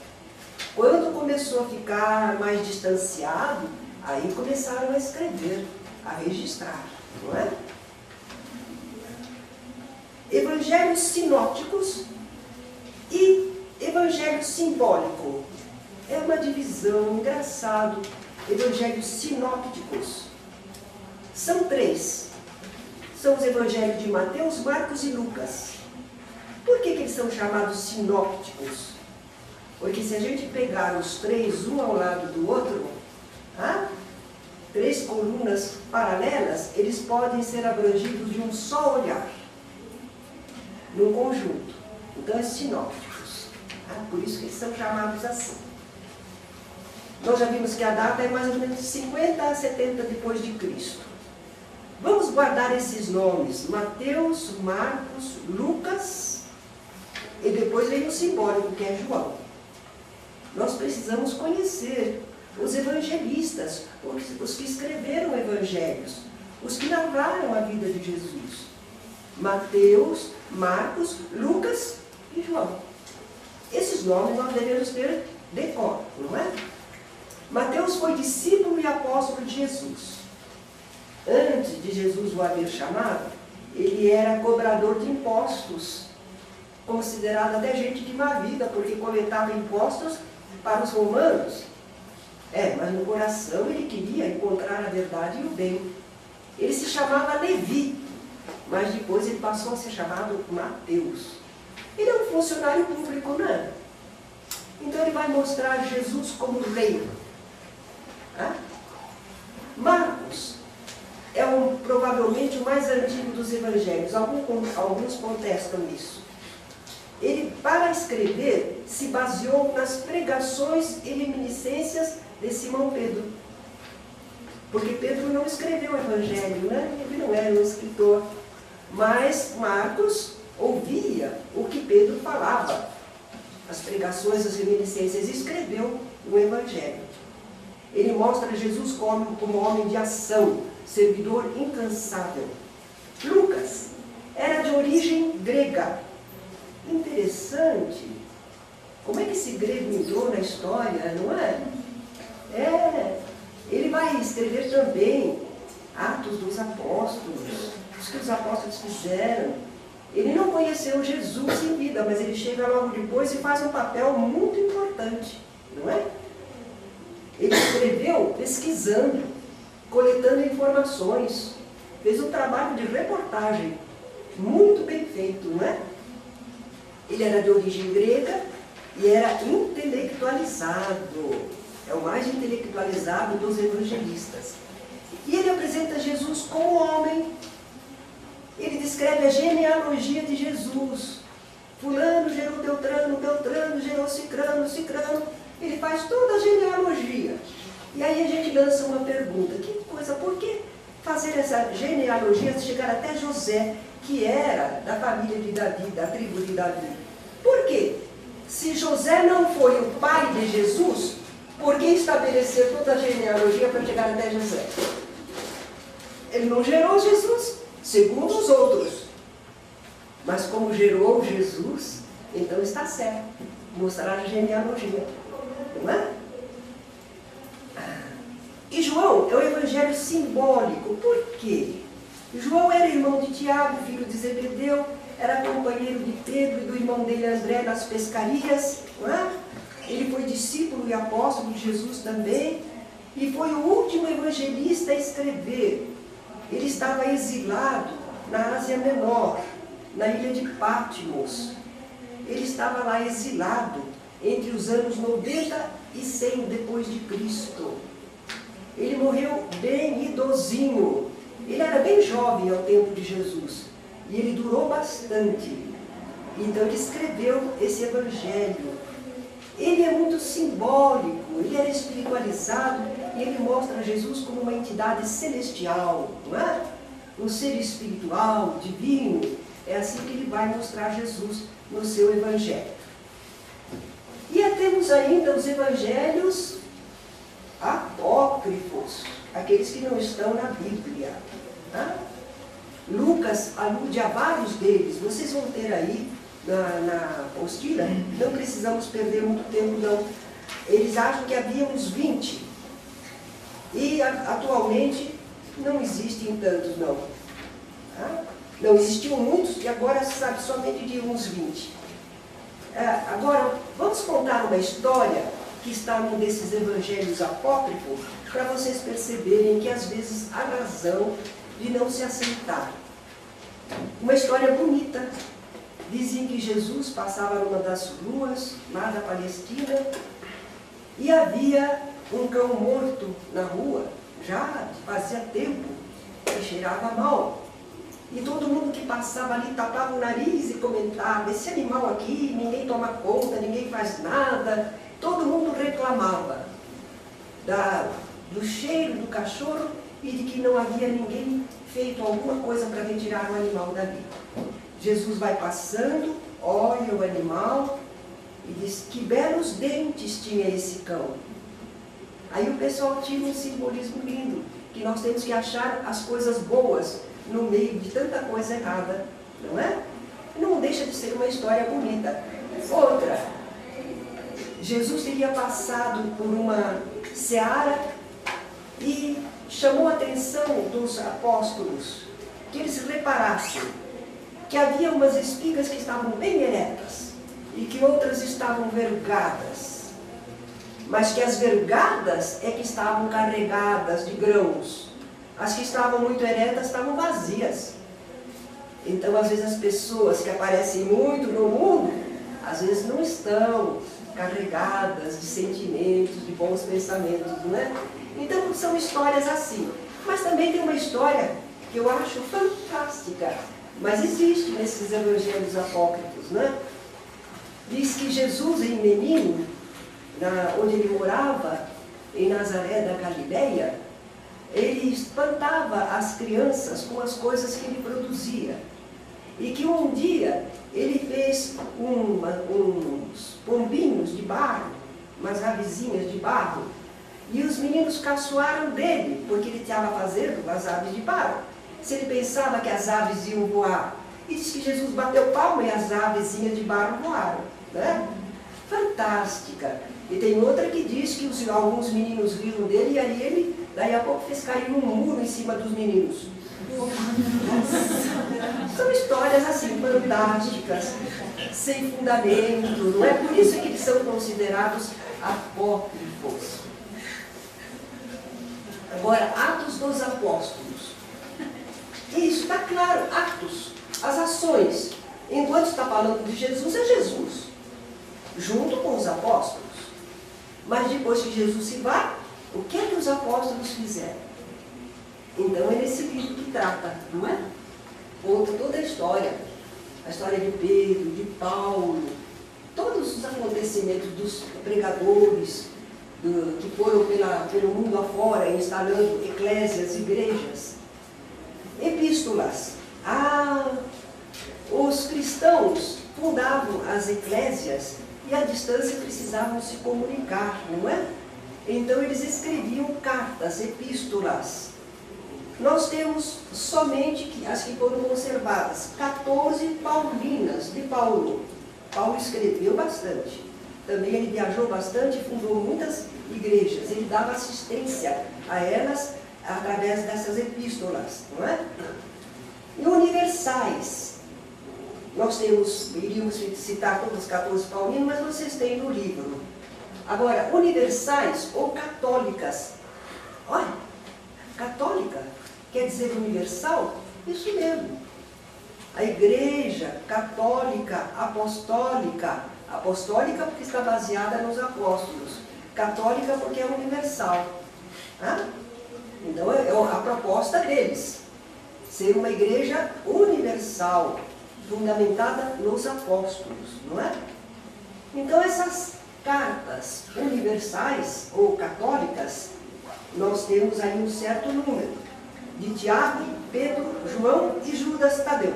Quando começou a ficar mais distanciado, aí começaram a escrever, a registrar, não é? Evangelhos sinóticos e evangelho simbólico. É uma divisão, engraçado. Evangelhos sinópticos. São 3. São os evangelhos de Mateus, Marcos e Lucas. Por que eles são chamados sinópticos? Porque se a gente pegar os 3, um ao lado do outro, 3 colunas paralelas, eles podem ser abrangidos de um só olhar, num conjunto. Então, é sinópticos. Por isso que eles são chamados assim. Nós já vimos que a data é mais ou menos 50 a 70 depois de Cristo. Vamos guardar esses nomes: Mateus, Marcos, Lucas, e depois vem o simbólico, que é João. Nós precisamos conhecer os evangelistas, os que escreveram evangelhos, os que narraram a vida de Jesus. Mateus, Marcos, Lucas e João. Esses nomes nós devemos ter decor, não é? Mateus foi discípulo e apóstolo de Jesus. Antes de Jesus o haver chamado, ele era cobrador de impostos, considerado até gente de má vida, porque coletava impostos para os romanos. Mas no coração ele queria encontrar a verdade e o bem. Ele se chamava Levi, mas depois ele passou a ser chamado Mateus. Ele é um funcionário público, não é? Então ele vai mostrar Jesus como rei. Marcos é provavelmente o mais antigo dos evangelhos. Alguns contestam isso. Ele, para escrever, se baseou nas pregações e reminiscências de Simão Pedro. Porque Pedro não escreveu o evangelho, né? Ele não era um escritor. Mas Marcos ouvia o que Pedro falava, as pregações, as reminiscências, e escreveu o evangelho. Ele mostra Jesus como homem de ação, servidor incansável. Lucas era de origem grega. Interessante. Como é que esse grego entrou na história, não é? Ele vai escrever também Atos dos Apóstolos, os que os apóstolos fizeram. Ele não conheceu Jesus em vida, mas ele chega logo depois e faz um papel muito importante, não é? Ele escreveu pesquisando, coletando informações, fez um trabalho de reportagem muito bem feito, não é? Ele era de origem grega e era intelectualizado, é o mais intelectualizado dos evangelistas. E ele apresenta Jesus como homem. Ele descreve a genealogia de Jesus. Fulano gerou Beltrano, Beltrano gerou Cicrano, Cicrano. Ele faz toda a genealogia. E aí a gente lança uma pergunta: que coisa, por que fazer essa genealogia, chegar até José, que era da família de Davi, da tribo de Davi? Por quê? Se José não foi o pai de Jesus, por que estabelecer toda a genealogia para chegar até José? Ele não gerou Jesus, segundo os outros. Mas como gerou Jesus, então está certo mostrar a genealogia, não é? E João é o evangelho simbólico. Por quê? João era irmão de Tiago, filho de Zebedeu, era companheiro de Pedro e do irmão dele André nas pescarias, não é? Ele foi discípulo e apóstolo de Jesus também, e foi o último evangelista a escrever. Ele estava exilado na Ásia Menor, na ilha de Patmos. Ele estava lá exilado entre os anos 90 e 100 depois de Cristo. Ele morreu bem idosinho. Ele era bem jovem ao tempo de Jesus. E ele durou bastante. Então ele escreveu esse evangelho. Ele é muito simbólico, ele era espiritualizado e ele mostra Jesus como uma entidade celestial, não é? Um ser espiritual, divino. É assim que ele vai mostrar Jesus no seu evangelho. E temos ainda os evangelhos apócrifos, aqueles que não estão na Bíblia. Tá? Lucas alude a vários deles, vocês vão ter aí na apostila, não precisamos perder muito tempo não. Eles acham que havia uns 20, e atualmente não existem tantos não. Tá? Não existiam muitos, e agora se sabe somente de uns 20. Agora, vamos contar uma história que está num desses evangelhos apócrifos, para vocês perceberem que às vezes há razão de não se aceitar. Uma história bonita. Dizem que Jesus passava numa das ruas, lá da Palestina, e havia um cão morto na rua, já fazia tempo, que cheirava mal. E todo mundo que passava ali tapava o nariz e comentava: esse animal aqui, ninguém toma conta, ninguém faz nada. Todo mundo reclamava. do cheiro do cachorro e de que não havia ninguém feito alguma coisa para retirar o animal dali. Jesus vai passando, olha o animal e diz: que belos dentes tinha esse cão. Aí o pessoal tira um simbolismo lindo, que nós temos que achar as coisas boas no meio de tanta coisa errada, não é? Não deixa de ser uma história bonita. Outra, Jesus teria passado por uma seara e chamou a atenção dos apóstolos que eles reparassem que havia umas espigas que estavam bem eretas e que outras estavam verrugadas, mas que as verrugadas é que estavam carregadas de grãos, as que estavam muito eretas estavam vazias. Então, às vezes, as pessoas que aparecem muito no mundo, às vezes não estão carregadas de sentimentos, de bons pensamentos, não é? Então, são histórias assim. Mas também tem uma história que eu acho fantástica, mas existe nesses evangelhos apócrifos, não é? Diz que Jesus, em menino, onde ele morava, em Nazaré da Galileia, ele espantava as crianças com as coisas que ele produzia. E que um dia ele fez uns pombinhos de barro, umas avezinhas de barro, e os meninos caçoaram dele, porque ele estava fazendo as aves de barro. Se ele pensava que as aves iam voar. E diz que Jesus bateu palma e as avezinhas de barro voaram, né? Fantástica. E tem outra que diz que alguns meninos riram dele e aí ele, daí a pouco, fez cair um muro em cima dos meninos. São histórias assim, fantásticas, sem fundamento, não é? Por isso que eles são considerados apócrifos. Agora, Atos dos Apóstolos. Isso está claro, Atos, as ações. Enquanto está falando de Jesus, é Jesus, junto com os apóstolos. Mas depois que Jesus se vai, o que é que os apóstolos fizeram? Então é nesse livro que trata, não é? Conta toda a história de Pedro, de Paulo, todos os acontecimentos dos pregadores, que foram pelo mundo afora, instalando eclésias, igrejas. Epístolas. Os cristãos fundavam as eclésias e à distância precisavam se comunicar, não é? Então eles escreviam cartas, epístolas. Nós temos somente as que foram conservadas, 14 paulinas de Paulo. Paulo escreveu bastante. Também ele viajou bastante e fundou muitas igrejas. Ele dava assistência a elas através dessas epístolas, não é? E universais. Nós iríamos citar todos os 14 paulinos, mas vocês têm no livro. Agora, universais ou católicas. Olha, católica quer dizer universal? Isso mesmo. A igreja católica, apostólica. Apostólica porque está baseada nos apóstolos. Católica porque é universal. Então é a proposta deles. Ser uma igreja universal, fundamentada nos apóstolos, não é? Então essas cartas universais ou católicas, nós temos aí um certo número. De Tiago, Pedro, João e Judas Tadeu.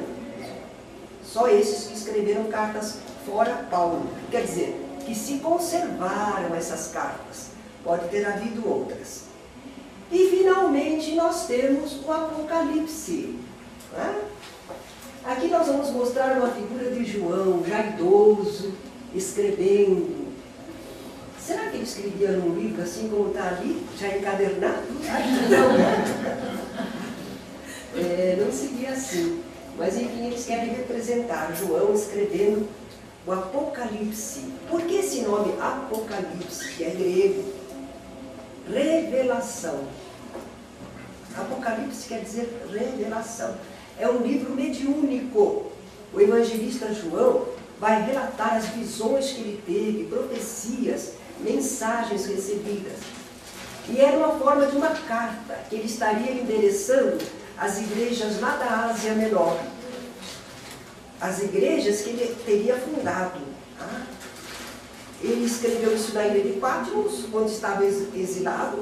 Só esses que escreveram cartas fora Paulo. Quer dizer, que se conservaram essas cartas. Pode ter havido outras. E finalmente nós temos o Apocalipse. Né? Aqui nós vamos mostrar uma figura de João, já idoso, escrevendo. Será que ele escrevia num livro assim como está ali, já encadernado? Não seria assim. Mas enfim, eles querem representar João escrevendo o Apocalipse. Por que esse nome Apocalipse, que é grego? Revelação. Apocalipse quer dizer revelação. É um livro mediúnico. O evangelista João vai relatar as visões que ele teve, profecias, mensagens recebidas. E era uma forma de uma carta que ele estaria endereçando às igrejas lá da Ásia Menor. As igrejas que ele teria fundado. ele escreveu isso na ilha de Patmos, onde estava exilado,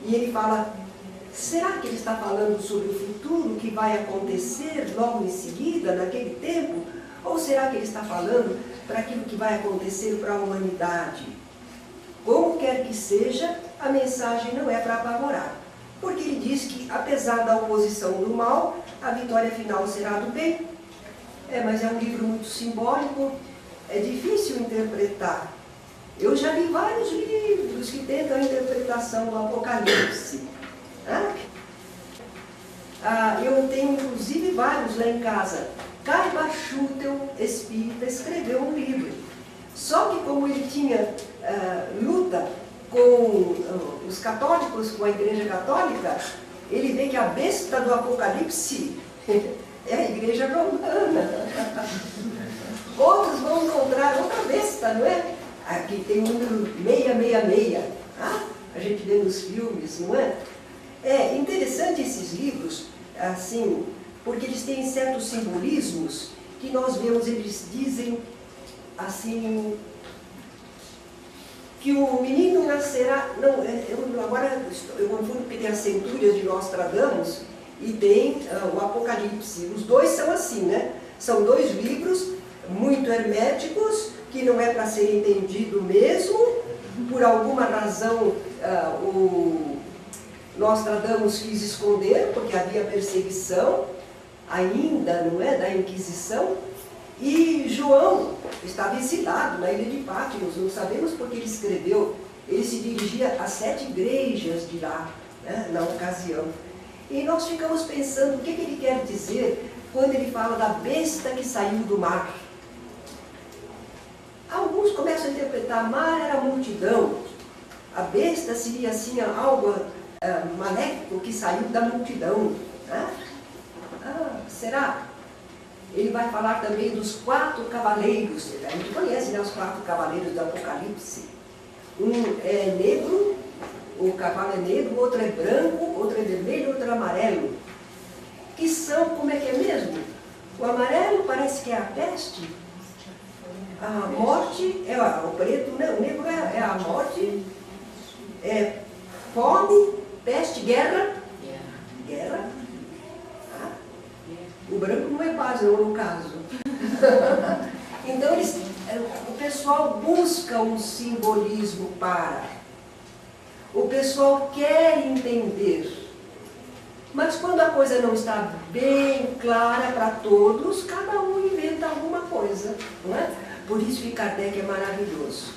e ele fala, será que ele está falando sobre o futuro que vai acontecer logo em seguida, naquele tempo? Ou será que ele está falando para aquilo que vai acontecer para a humanidade? Como quer que seja, a mensagem não é para apavorar, porque ele diz que, apesar da oposição do mal, a vitória final será do bem. Mas é um livro muito simbólico, é difícil interpretar. Eu já li vários livros que tentam a interpretação do Apocalipse. Eu tenho, inclusive, vários lá em casa. Kai Barchutel, espírita, escreveu um livro. Só que como ele tinha luta com os católicos, com a Igreja Católica, ele vê que a besta do Apocalipse é a Igreja Romana. Outros vão encontrar outra besta, não é? Aqui tem o número 666. A gente vê nos filmes, não é? É interessante esses livros, assim, porque eles têm certos simbolismos que nós vemos, eles dizem, assim, que o menino nascerá... Não, agora eu confundo porque tem as centúrias de Nostradamus e tem o Apocalipse. Os dois são assim, né? São dois livros muito herméticos, que não é para ser entendido mesmo. Por alguma razão, o Nostradamus quis esconder, porque havia perseguição ainda, não é, da Inquisição. E João estava exilado na ilha de Patmos, não sabemos porque ele escreveu. Ele se dirigia a 7 igrejas de lá, né, na ocasião. E nós ficamos pensando o que ele quer dizer quando ele fala da besta que saiu do mar. Alguns começam a interpretar, mar era a multidão. A besta seria assim algo maléfico que saiu da multidão. Será? Ele vai falar também dos 4 cavaleiros. A gente conhece, né, os 4 cavaleiros do Apocalipse. Um é negro, o cavalo é negro, o outro é branco, outro é vermelho, outro é amarelo. Que são, como é que é mesmo? O amarelo parece que é a peste. A morte é o preto, não, o negro é a morte, é fome, peste, guerra. Guerra. O branco não é paz, não, no caso. Então, o pessoal busca um simbolismo para. O pessoal quer entender. Mas quando a coisa não está bem clara para todos, cada um inventa alguma coisa, não é? Por isso que Kardec é maravilhoso.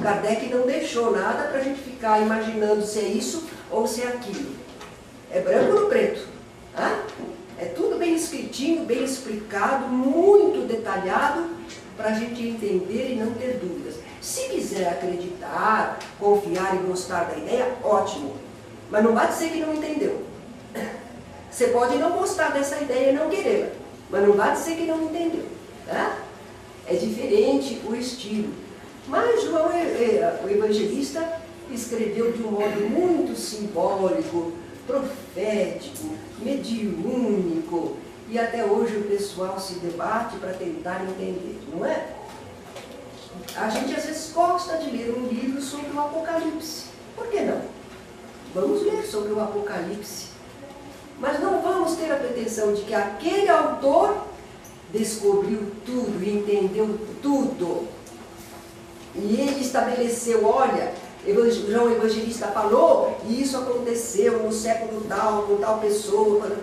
Kardec não deixou nada para a gente ficar imaginando se é isso ou se é aquilo. É branco no preto. É tudo bem escritinho, bem explicado, muito detalhado, para a gente entender e não ter dúvidas. Se quiser acreditar, confiar e gostar da ideia, ótimo. Mas não vai dizer que não entendeu. Você pode não gostar dessa ideia e não querê-la, mas não vai dizer que não entendeu. É diferente o estilo. Mas João, o evangelista, escreveu de um modo muito simbólico, profético, mediúnico, e até hoje o pessoal se debate para tentar entender, não é? A gente às vezes gosta de ler um livro sobre o Apocalipse. Por que não? Vamos ler sobre o Apocalipse. Mas não vamos ter a pretensão de que aquele autor descobriu tudo e entendeu tudo. E ele estabeleceu, olha, João Evangelista falou, e isso aconteceu no século tal, com tal pessoa.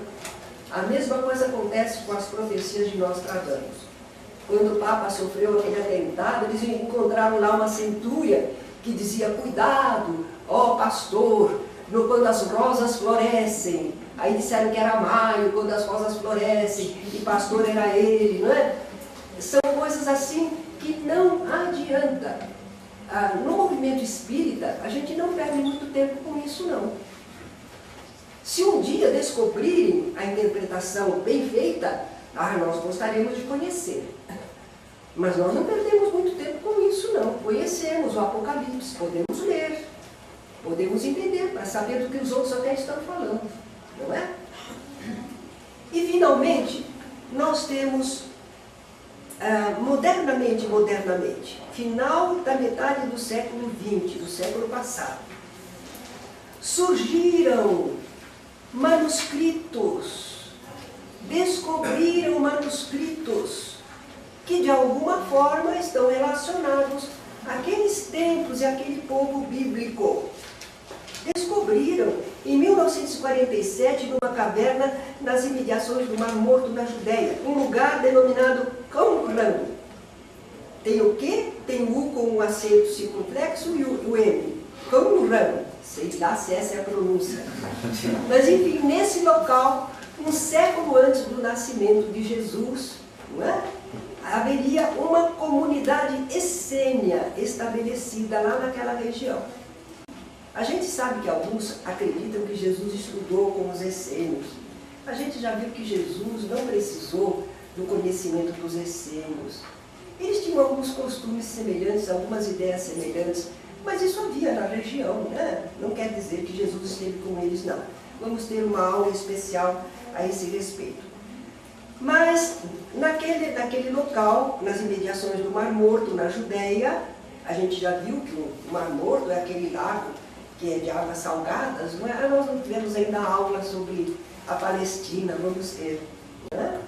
A mesma coisa acontece com as profecias de Nostradamus. Quando o Papa sofreu aquele atentado, eles encontraram lá uma centúria que dizia, cuidado, ó pastor, quando as rosas florescem. Aí disseram que era maio, quando as rosas florescem, e pastor era ele, não é? São coisas assim que não adianta. No movimento espírita, a gente não perde muito tempo com isso, não. Se um dia descobrirem a interpretação bem feita, nós gostaríamos de conhecer. Mas nós não perdemos muito tempo com isso, não. Conhecemos o Apocalipse, podemos ler, podemos entender, para saber do que os outros até estão falando, não é? E, finalmente, nós temos modernamente, final da metade do século XX, do século passado, surgiram manuscritos, descobriram manuscritos que de alguma forma estão relacionados àqueles tempos e àquele povo bíblico. Descobriram em 1947, numa caverna nas imediações do Mar Morto, na Judéia, um lugar denominado Qumran. Tem o quê? Tem o U com um acento circunflexo e o M. Qumran. Sei lá se essa é a pronúncia. Mas, enfim, nesse local, um século antes do nascimento de Jesus, não é? Haveria uma comunidade essênia estabelecida lá naquela região. A gente sabe que alguns acreditam que Jesus estudou com os essênios. A gente já viu que Jesus não precisou do conhecimento dos essênios. Eles tinham alguns costumes semelhantes, algumas ideias semelhantes, mas isso havia na região, né? Não quer dizer que Jesus esteve com eles, não. Vamos ter uma aula especial a esse respeito. Mas, naquele local, nas imediações do Mar Morto, na Judéia, a gente já viu que o Mar Morto é aquele lago que é de águas salgadas, não é? Nós não tivemos ainda aula sobre a Palestina, vamos ter, né?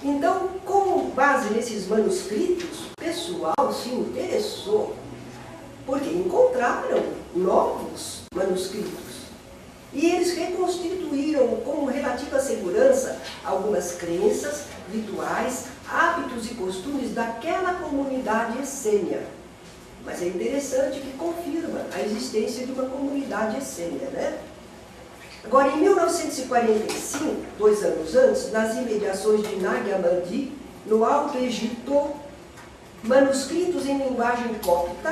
Então, com base nesses manuscritos, o pessoal se interessou, porque encontraram novos manuscritos. E eles reconstituíram com relativa segurança algumas crenças, rituais, hábitos e costumes daquela comunidade essênia. Mas é interessante que confirma a existência de uma comunidade essênia, né? Agora, em 1945, 2 anos antes, nas imediações de Nag Hammadi, no Alto Egito, manuscritos em linguagem copta,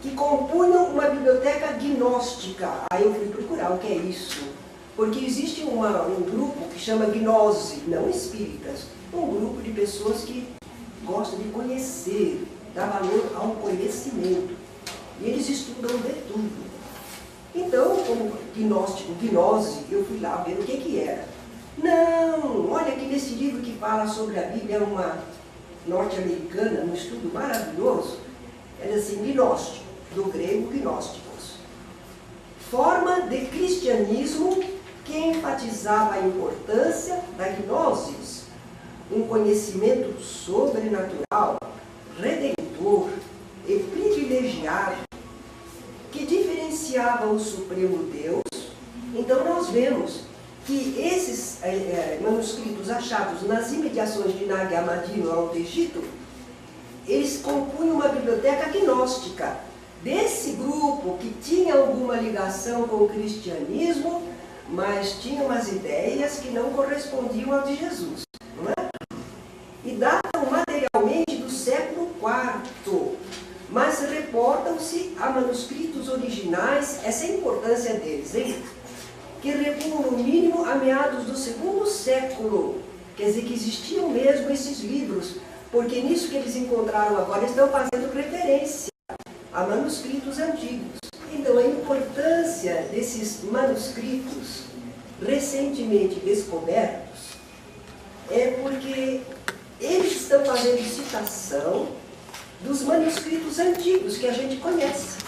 que compunham uma biblioteca gnóstica. Aí eu fui procurar o que é isso, porque existe um grupo que chama gnose, não espíritas, um grupo de pessoas que gostam de conhecer, dá valor ao conhecimento, e eles estudam de tudo. Então, como gnóstico, gnose, eu fui lá ver o que era. Não, olha que nesse livro que fala sobre a Bíblia, é uma norte-americana, um estudo maravilhoso, ela é assim, gnóstico, do grego gnósticos. Forma de cristianismo que enfatizava a importância da gnosis, um conhecimento sobrenatural, redentor e privilegiado, que diferenciava o Supremo Deus. Então nós vemos que esses manuscritos achados nas imediações de Nag Hammadi, no Alto Egito, eles compunham uma biblioteca gnóstica, desse grupo que tinha alguma ligação com o cristianismo, mas tinha umas ideias que não correspondiam ao de Jesus, não é? E datam materialmente do século IV, mas reportam-se a manuscritos originais, essa é a importância deles, hein? Que recuam no mínimo a meados do 2º século, quer dizer que existiam mesmo esses livros, porque nisso que eles encontraram agora estão fazendo referência a manuscritos antigos. Então a importância desses manuscritos recentemente descobertos é porque eles estão fazendo citação dos manuscritos antigos que a gente conhece.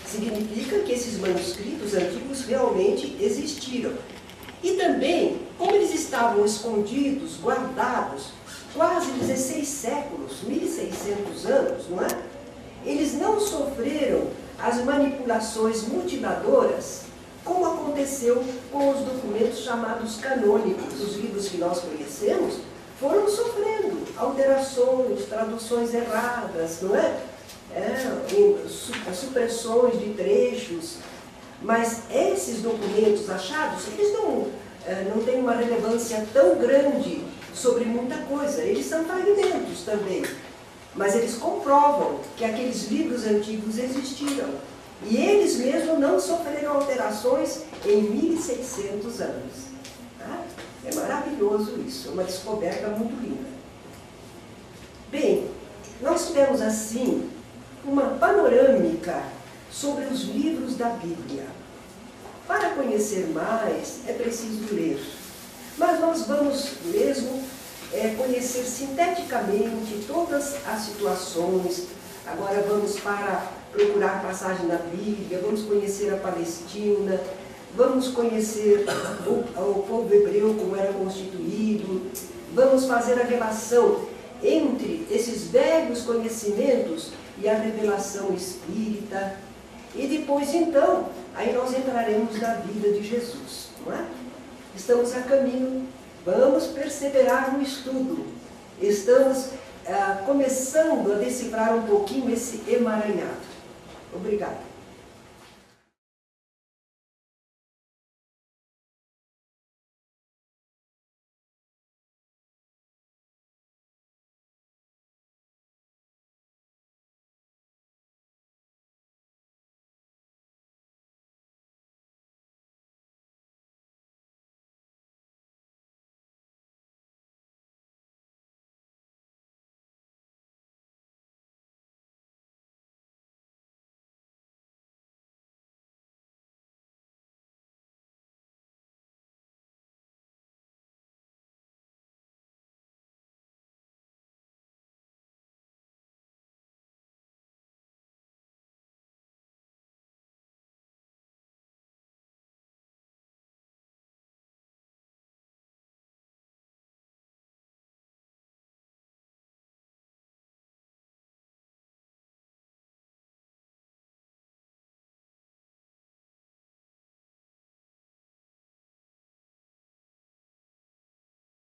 Significa que esses manuscritos antigos realmente existiram. E também, como eles estavam escondidos, guardados, quase 16 séculos, 1.600 anos, não é? Eles não sofreram as manipulações mutiladoras, como aconteceu com os documentos chamados canônicos. Os livros que nós conhecemos foram sofrendo alterações, traduções erradas, não é? Supressões de trechos. Mas esses documentos achados, eles não têm uma relevância tão grande sobre muita coisa. Eles são fragmentos também. Mas eles comprovam que aqueles livros antigos existiram. E eles mesmos não sofreram alterações em 1.600 anos. Tá? É maravilhoso isso, é uma descoberta muito linda. Bem, nós tivemos assim uma panorâmica sobre os livros da Bíblia. Para conhecer mais, é preciso ler. Mas nós vamos mesmo conhecer sinteticamente todas as situações. Agora vamos para procurar passagem na Bíblia, vamos conhecer a Palestina, vamos conhecer o povo hebreu, como era constituído, vamos fazer a relação entre esses velhos conhecimentos e a revelação espírita. E depois, então, aí nós entraremos na vida de Jesus, não é? Estamos a caminho, vamos perseverar no estudo. Estamos começando a decifrar um pouquinho esse emaranhado. Obrigada.